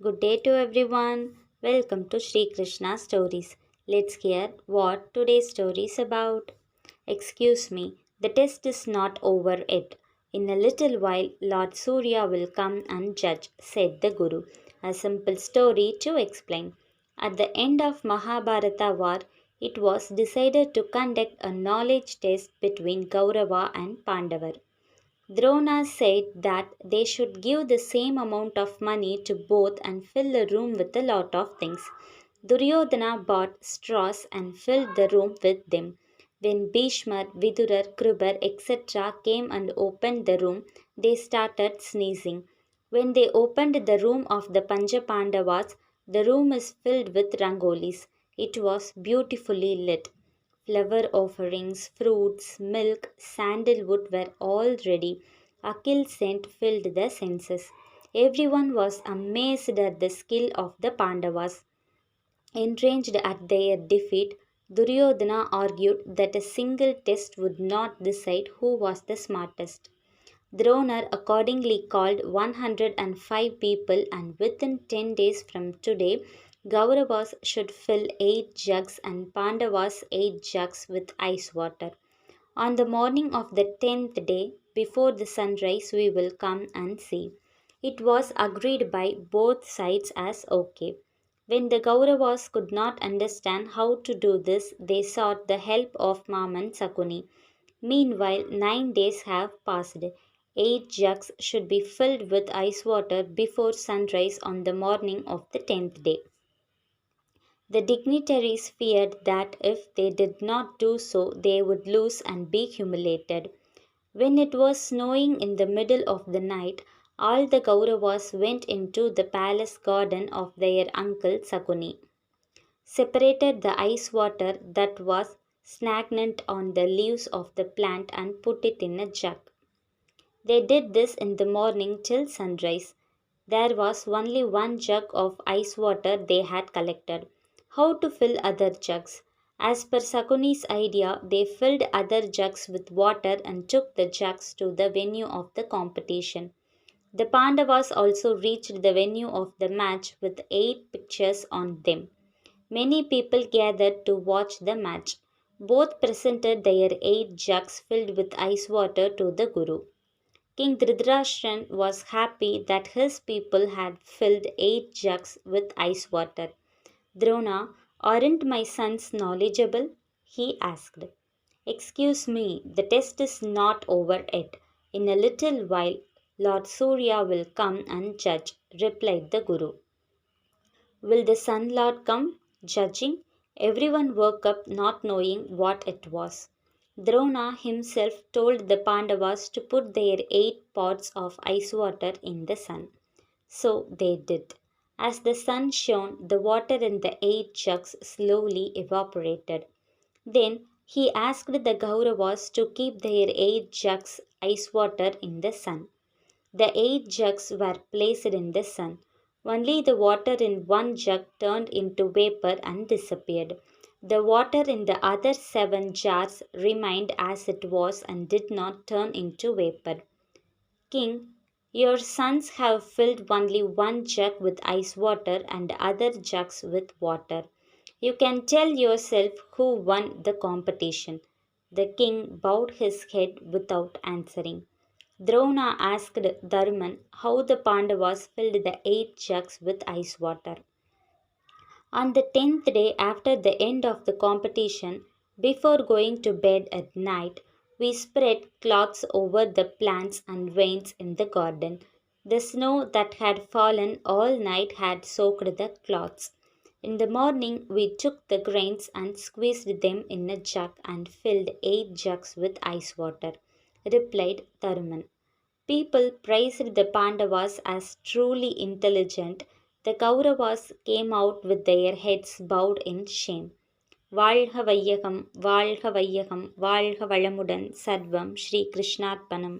Good day to everyone. Welcome to Sri Krishna Stories. Let's hear what today's story is about. Excuse me, the test is not over yet. In a little while, Lord Surya will come and judge, said the Guru. A simple story to explain. At the end of Mahabharata war, it was decided to conduct a knowledge test between Kaurava and Pandavar. Drona said that they should give the same amount of money to both and fill the room with a lot of things. Duryodhana bought straws and filled the room with them. When Bhishma, Vidurar, Krupar, etc. came and opened the room, they started sneezing. When they opened the room of the Pancha Pandavas, the room is filled with rangolis. It was beautifully lit. Flower offerings, fruits, milk, sandalwood were all ready. Akhil scent filled the senses. Everyone was amazed at the skill of the Pandavas. Enraged at their defeat, Duryodhana argued that a single test would not decide who was the smartest. Drona accordingly called 105 people, and within 10 days from today, Kauravas should fill 8 jugs and Pandavas 8 jugs with ice water. On the morning of the 10th day, before the sunrise, we will come and see. It was agreed by both sides as okay. When the Kauravas could not understand how to do this, they sought the help of Maman Sakuni. Meanwhile, 9 days have passed. 8 jugs should be filled with ice water before sunrise on the morning of the 10th day. The dignitaries feared that if they did not do so, they would lose and be humiliated. When it was snowing in the middle of the night, all the Kauravas went into the palace garden of their uncle Sakuni, separated the ice water that was stagnant on the leaves of the plant and put it in a jug. They did this in the morning till sunrise. There was only one jug of ice water they had collected. How to fill other jugs? As per Sakuni's idea, they filled other jugs with water and took the jugs to the venue of the competition. The Pandavas also reached the venue of the match with 8 pictures on them. Many people gathered to watch the match. Both presented their 8 jugs filled with ice water to the Guru. King Dhritarashtra was happy that his people had filled 8 jugs with ice water. Drona, aren't my sons knowledgeable? He asked. Excuse me, the test is not over yet. In a little while, Lord Surya will come and judge, replied the Guru. Will the Sun Lord come, judging? Everyone woke up not knowing what it was. Drona himself told the Pandavas to put their 8 pots of ice water in the sun. So they did. As the sun shone, the water in the 8 jugs slowly evaporated. Then he asked the Kauravas to keep their 8 jugs ice water in the sun. The 8 jugs were placed in the sun. Only the water in one jug turned into vapor and disappeared. The water in the other 7 jars remained as it was and did not turn into vapor. King, your sons have filled only one jug with ice water and other jugs with water. You can tell yourself who won the competition. The king bowed his head without answering. Drona asked Dharman how the Pandavas filled the 8 jugs with ice water. On the 10th day after the end of the competition, before going to bed at night, we spread cloths over the plants and veins in the garden. The snow that had fallen all night had soaked the cloths. In the morning, we took the grains and squeezed them in a jug and filled 8 jugs with ice water, replied Tharuman. People praised the Pandavas as truly intelligent. The Kauravas came out with their heads bowed in shame. வாழ்க வையகம் வாழ்க வையகம் வாழ்க வளமுடன் சர்வம் ஸ்ரீ கிருஷ்ணார்ப்பணம்.